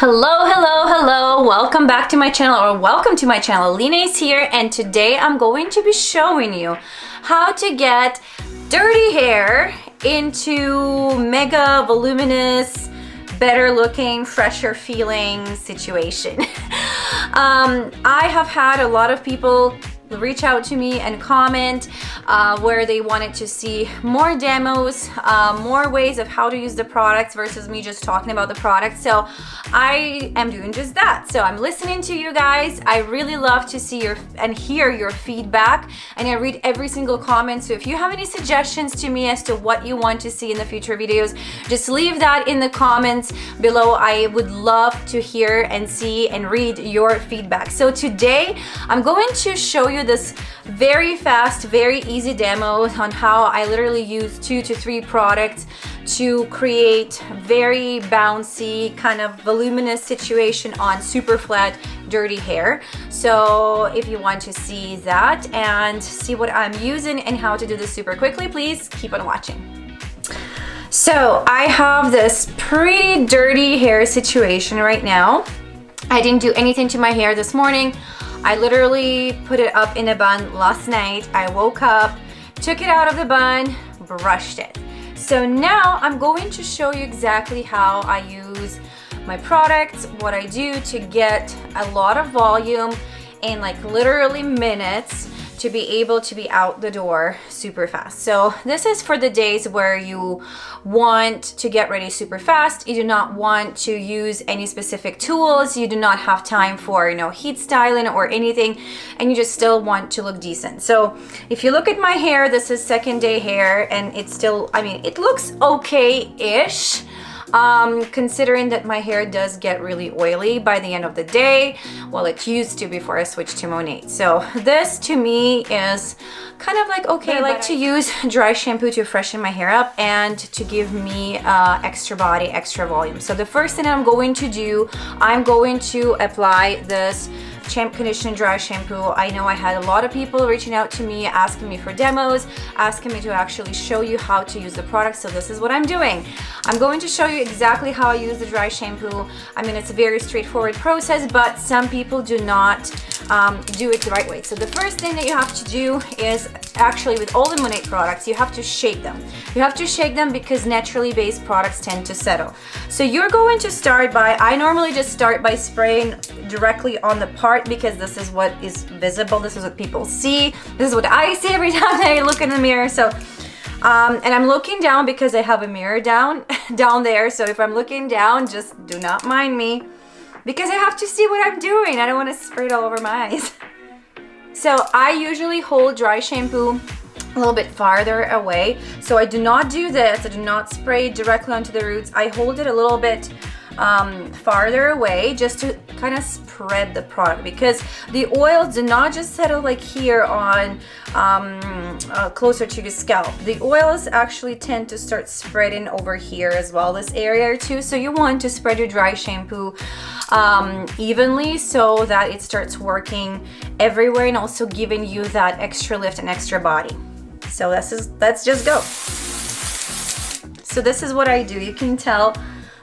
Hello, hello, hello. Welcome back to my channel, or welcome to my channel. Alina is here, and today I'm going to be showing you how to get dirty hair into mega voluminous, better looking, fresher feeling situation. I have had a lot of people reach out to me and comment where they wanted to see more demos, more ways of how to use the products versus me just talking about the product. So I am doing just that. So I'm listening to you guys. I really love to see and hear your feedback, and I read every single comment. So if you have any suggestions to me as to what you want to see in the future videos, just leave that in the comments below. I would love to hear and see and read your feedback. So today I'm going to show you this very fast, very easy demo on how I literally use 2 to 3 products to create very bouncy, kind of voluminous situation on super flat, dirty hair. So if you want to see that and see what I'm using and how to do this super quickly, please keep on watching. So I have this pretty dirty hair situation right now. I didn't do anything to my hair this morning. I literally put it up in a bun last night. I woke up, took it out of the bun, brushed it. So now I'm going to show you exactly how I use my products, what I do to get a lot of volume in like literally minutes to be able to be out the door super fast. So this is for the days where you want to get ready super fast. You do not want to use any specific tools. You do not have time for, heat styling or anything, and you just still want to look decent. So if you look at my hair, this is second day hair, and it's still, it looks okay-ish. Considering that my hair does get really oily by the end of the day. Well, it used to before I switched to MONAT. So this to me is kind of like, okay, I like to use dry shampoo to freshen my hair up and to give me extra body, extra volume. So the first thing I'm going to do, I'm going to apply this conditioner dry shampoo. I know I had a lot of people reaching out to me, asking me for demos, asking me to actually show you how to use the product. So this is what I'm doing. I'm going to show you exactly how I use the dry shampoo. It's a very straightforward process, but some people do not do it the right way. So the first thing that you have to do is, actually with all the MONAT products, you have to shake them. You have to shake them because naturally based products tend to settle. So you're going to start by, I normally just start by spraying directly on the part because this is what is visible. This is what people see. This is what I see every time I look in the mirror. So, and I'm looking down because I have a mirror down there. So if I'm looking down, just do not mind me because I have to see what I'm doing. I don't want to spray it all over my eyes. So I usually hold dry shampoo a little bit farther away. So I do not do this. I do not spray directly onto the roots. I hold it a little bit farther away just to kind of spread the product, because the oils do not just settle like here on closer to your scalp. The oils actually tend to start spreading over here as well, this area or two. So you want to spread your dry shampoo evenly so that it starts working everywhere and also giving you that extra lift and extra body. So let's just go. So this is what I do. You can tell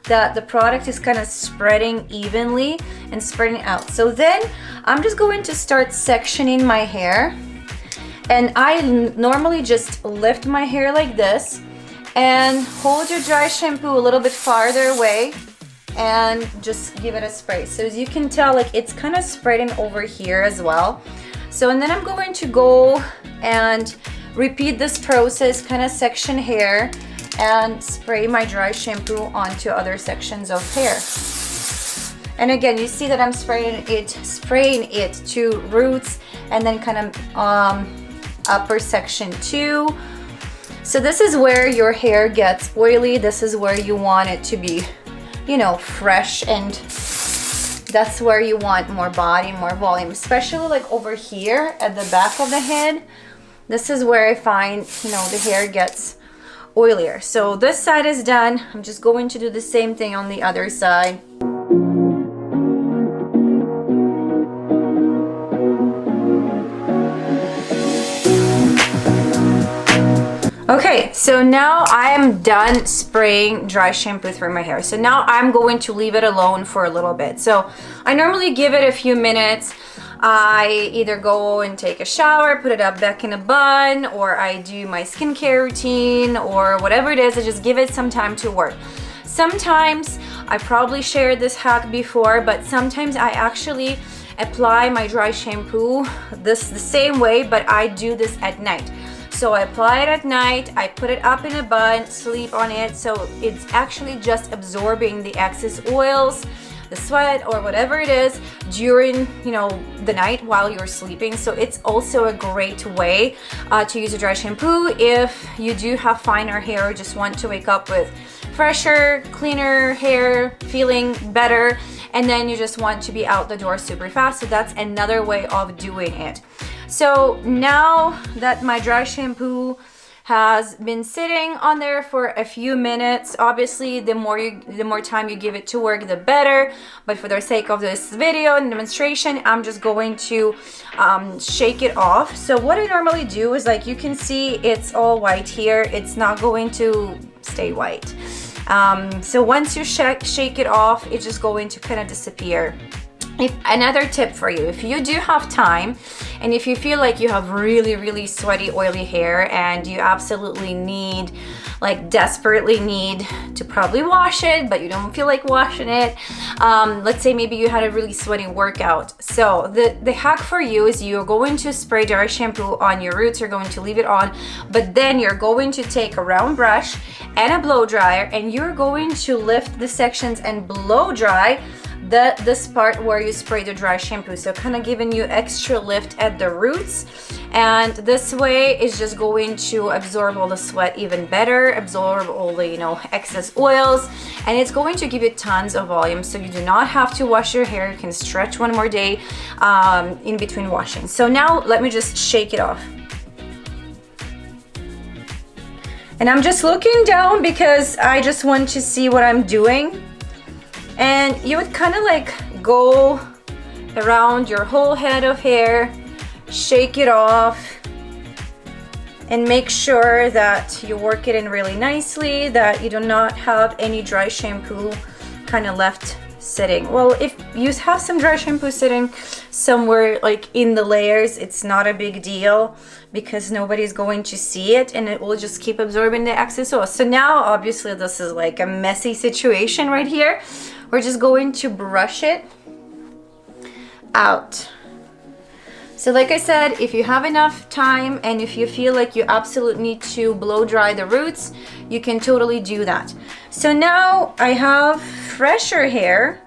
that the product is kind of spreading evenly and spreading out. So then I'm just going to start sectioning my hair, and I normally just lift my hair like this and hold your dry shampoo a little bit farther away and just give it a spray. So as you can tell, like it's kind of spreading over here as well. So and then I'm going to go and repeat this process, kind of section hair and spray my dry shampoo onto other sections of hair. And again, you see that I'm spraying it to roots and then kind of upper section too. So this is where your hair gets oily. This is where you want it to be, fresh, and that's where you want more body, more volume, especially like over here at the back of the head. This is where I find, the hair gets oilier. So this side is done. I'm just going to do the same thing on the other side. Okay, so now I am done spraying dry shampoo through my hair. So now I'm going to leave it alone for a little bit. So I normally give it a few minutes. I either go and take a shower, put it up back in a bun, or I do my skincare routine, or whatever it is. I just give it some time to work. Sometimes, I probably shared this hack before, but sometimes I actually apply my dry shampoo the same way, but I do this at night. So I apply it at night, I put it up in a bun, sleep on it, so it's actually just absorbing the excess oils, the sweat, or whatever it is during, you know, the night while you're sleeping. So it's also a great way to use a dry shampoo if you do have finer hair or just want to wake up with fresher, cleaner hair, feeling better, and then you just want to be out the door super fast. So that's another way of doing it. So now that my dry shampoo has been sitting on there for a few minutes, obviously the more time you give it to work, the better. But for the sake of this video and demonstration, I'm just going to shake it off. So what I normally do is, like you can see, it's all white here. It's not going to stay white. So once you shake it off, it's just going to kind of disappear. Another tip for you, if you do have time and if you feel like you have really sweaty, oily hair and you absolutely need, like desperately need to probably wash it, but you don't feel like washing it, let's say maybe you had a really sweaty workout. So the hack for you is you're going to spray dry shampoo on your roots, you're going to leave it on, but then you're going to take a round brush and a blow dryer and you're going to lift the sections and blow dry this part where you spray the dry shampoo, so kind of giving you extra lift at the roots. And this way is just going to absorb all the sweat even better, absorb all the, you know, excess oils, and it's going to give you tons of volume, so you do not have to wash your hair. You can stretch one more day in between washing. So now let me just shake it off. And I'm just looking down because I just want to see what I'm doing. And you would kind of like go around your whole head of hair, shake it off, and make sure that you work it in really nicely, that you do not have any dry shampoo kind of left sitting. Well, if you have some dry shampoo sitting somewhere like in the layers, it's not a big deal because nobody's going to see it and it will just keep absorbing the excess oil. So now obviously this is like a messy situation right here. We're just going to brush it out. So like I said, if you have enough time and if you feel like you absolutely need to blow dry the roots, you can totally do that. So now I have fresher hair,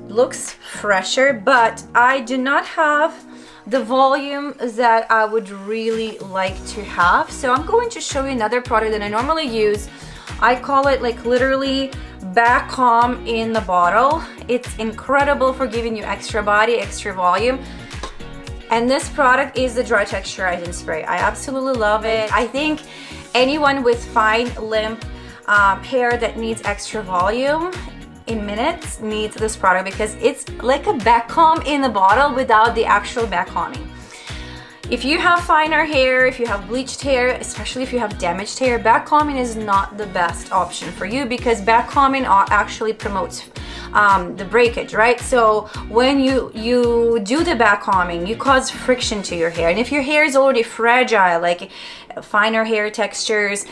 looks fresher, but I do not have the volume that I would really like to have. So I'm going to show you another product that I normally use. I call it like literally back comb in the bottle. It's incredible for giving you extra body, extra volume. And this product is the Dry Texturizing Spray. I absolutely love it. I think anyone with fine, limp hair that needs extra volume in minutes needs this product because it's like a back comb in the bottle without the actual back combing. If you have finer hair, if you have bleached hair, especially if you have damaged hair, back combing is not the best option for you because back combing actually promotes the breakage, right? So when you do the back combing, you cause friction to your hair. And if your hair is already fragile, like finer hair textures,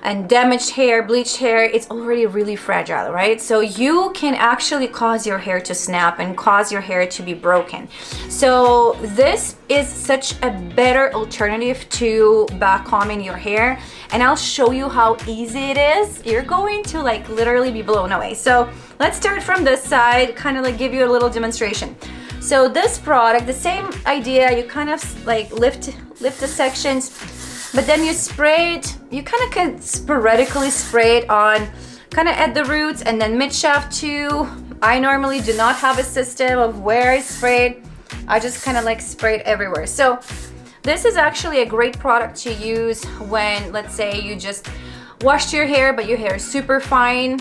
and damaged hair, bleached hair, it's already really fragile, right? So you can actually cause your hair to snap and cause your hair to be broken. So this is such a better alternative to back combing your hair, and I'll show you how easy it is. You're going to like literally be blown away. So let's start from this side, kind of like give you a little demonstration. So this product, the same idea, you kind of like lift the sections, but then you spray it, you kind of can sporadically spray it on kind of at the roots and then mid shaft too. I normally do not have a system of where I spray it. I just kind of like spray it everywhere. So this is actually a great product to use when, let's say, you just washed your hair, but your hair is super fine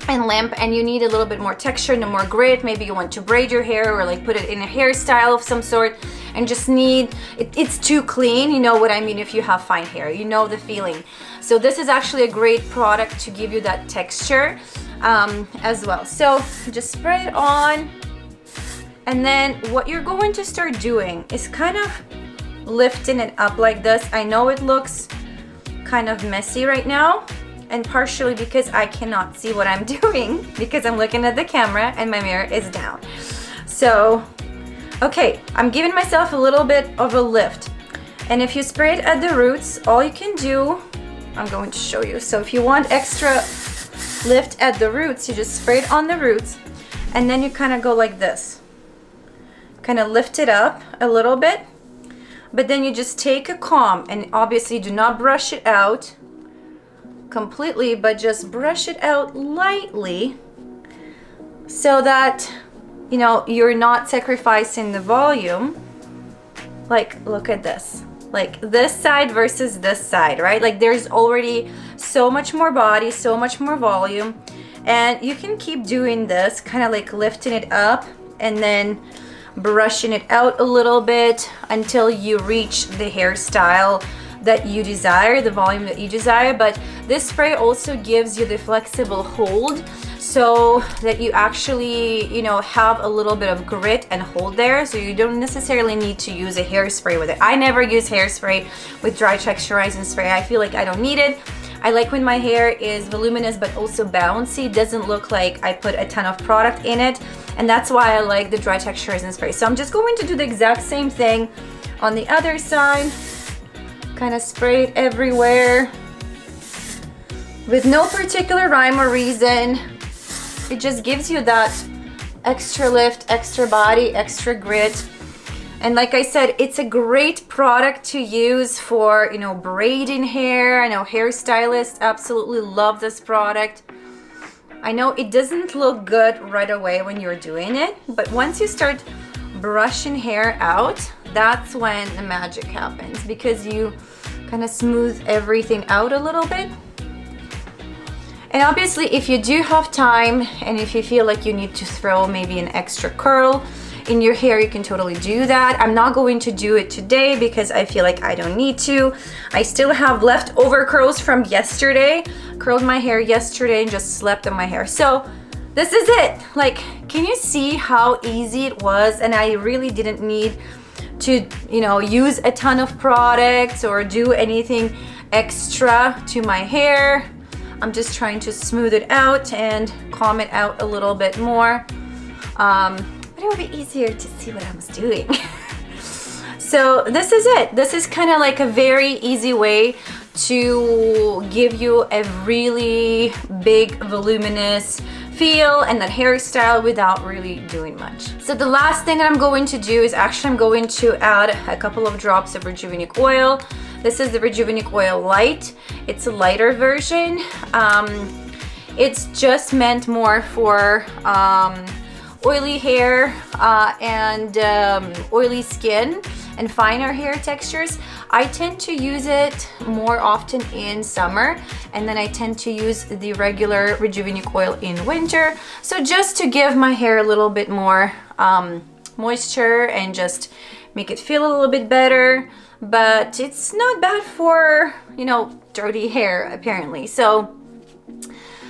and limp and you need a little bit more texture and more grit. Maybe you want to braid your hair or like put it in a hairstyle of some sort and just need, it's too clean. You know what I mean if you have fine hair, you know the feeling. So this is actually a great product to give you that texture as well. So just spray it on, and then what you're going to start doing is kind of lifting it up like this. I know it looks kind of messy right now, and partially because I cannot see what I'm doing because I'm looking at the camera and my mirror is down. So, okay, I'm giving myself a little bit of a lift. And if you spray it at the roots, all you can do, I'm going to show you. So if you want extra lift at the roots, you just spray it on the roots, and then you kind of go like this. Kind of lift it up a little bit, but then you just take a comb, and obviously do not brush it out completely, but just brush it out lightly so that, you know, you're not sacrificing the volume. Like, look at this, like this side versus this side, right? Like there's already so much more body, so much more volume, and you can keep doing this, kind of like lifting it up and then brushing it out a little bit until you reach the hairstyle that you desire, the volume that you desire. But this spray also gives you the flexible hold so that you actually, you know, have a little bit of grit and hold there, so you don't necessarily need to use a hairspray with it. I never use hairspray with dry texturizing spray. I feel like I don't need it. I like when my hair is voluminous but also bouncy. It doesn't look like I put a ton of product in it, and that's why I like the dry texturizing spray. So I'm just going to do the exact same thing on the other side. Kind of spray it everywhere with no particular rhyme or reason. It just gives you that extra lift, extra body, extra grit. And like I said, it's a great product to use for, you know, braiding hair. I know hairstylists absolutely love this product. I know it doesn't look good right away when you're doing it, but once you start brushing hair out, that's when the magic happens, because you kind of smooth everything out a little bit. And obviously, if you do have time and if you feel like you need to throw maybe an extra curl in your hair, you can totally do that. I'm not going to do it today because I feel like I don't need to. I still have leftover curls from yesterday. Curled my hair yesterday and just slept on my hair. So this is it. Like, can you see how easy it was? And I really didn't need to, you know, use a ton of products or do anything extra to my hair. I'm just trying to smooth it out and comb it out a little bit more. But it would be easier to see what I was doing. So this is it. This is kind of like a very easy way to give you a really big voluminous feel and that hairstyle without really doing much. So the last thing that I'm going to do is actually I'm going to add a couple of drops of Rejuvenic oil. This is the Rejuvenic Oil Light. It's a lighter version. It's just meant more for oily hair and oily skin and finer hair textures. I tend to use it more often in summer, and then I tend to use the regular Rejuvenic oil in winter. So just to give my hair a little bit more moisture and just make it feel a little bit better. But it's not bad for, you know, dirty hair apparently. So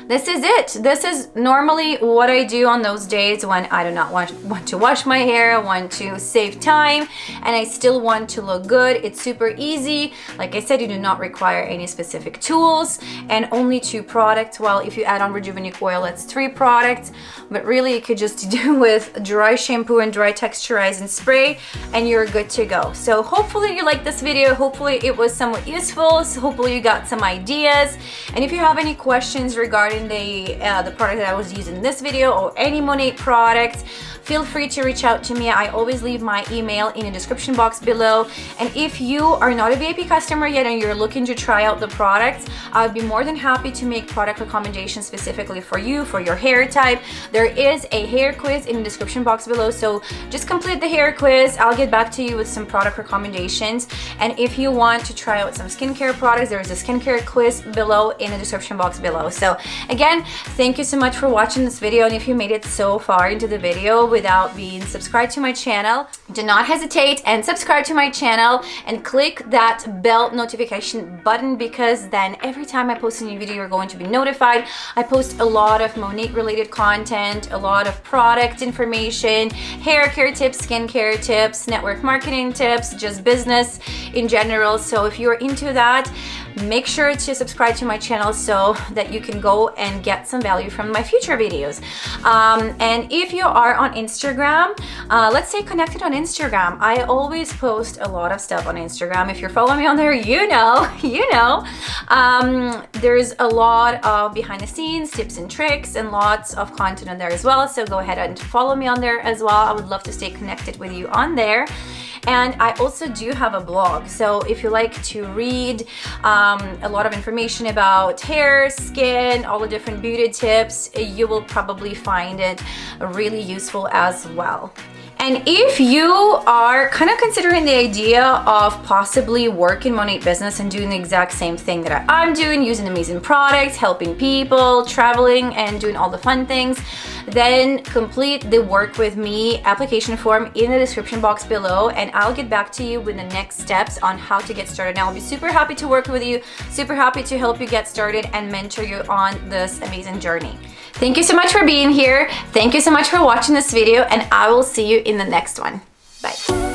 this is it. This is normally what I do on those days when I do not want to wash my hair, I want to save time, and I still want to look good. It's super easy. Like I said, you do not require any specific tools and only 2 products. Well, if you add on Rejuvenic oil, it's 3 products, but really you could just do with dry shampoo and dry texturizing spray and you're good to go. So hopefully you liked this video. Hopefully it was somewhat useful. So hopefully you got some ideas. And if you have any questions regarding the product that I was using in this video or any MONAT products, feel free to reach out to me. I always leave my email in the description box below. And if you are not a VIP customer yet and you're looking to try out the products, I'd be more than happy to make product recommendations specifically for you, for your hair type. There is a hair quiz in the description box below, so just complete the hair quiz. I'll get back to you with some product recommendations. And if you want to try out some skincare products, there is a skincare quiz below in the description box below. So again, thank you so much for watching this video, and if you made it so far into the video without being subscribed to my channel, do not hesitate and subscribe to my channel and click that bell notification button, because then every time I post a new video, you're going to be notified. I post a lot of MONAT related content, a lot of product information, hair care tips, skincare tips, network marketing tips, just business in general. So if you're into that, make sure to subscribe to my channel so that you can go and get some value from my future videos. And if you are on Instagram, let's stay connected on Instagram. I always post a lot of stuff on Instagram. If you're following me on there, you know. There's a lot of behind the scenes tips and tricks and lots of content on there as well. So go ahead and follow me on there as well. I would love to stay connected with you on there. And I also do have a blog, so if you like to read a lot of information about hair, skin, all the different beauty tips, you will probably find it really useful as well. And if you are kind of considering the idea of possibly working MONAT business and doing the exact same thing that I'm doing, using amazing products, helping people, traveling, and doing all the fun things, then complete the Work With Me application form in the description box below, and I'll get back to you with the next steps on how to get started. Now, I'll be super happy to work with you, super happy to help you get started and mentor you on this amazing journey. Thank you so much for being here. Thank you so much for watching this video, and I will see you in the next one. Bye.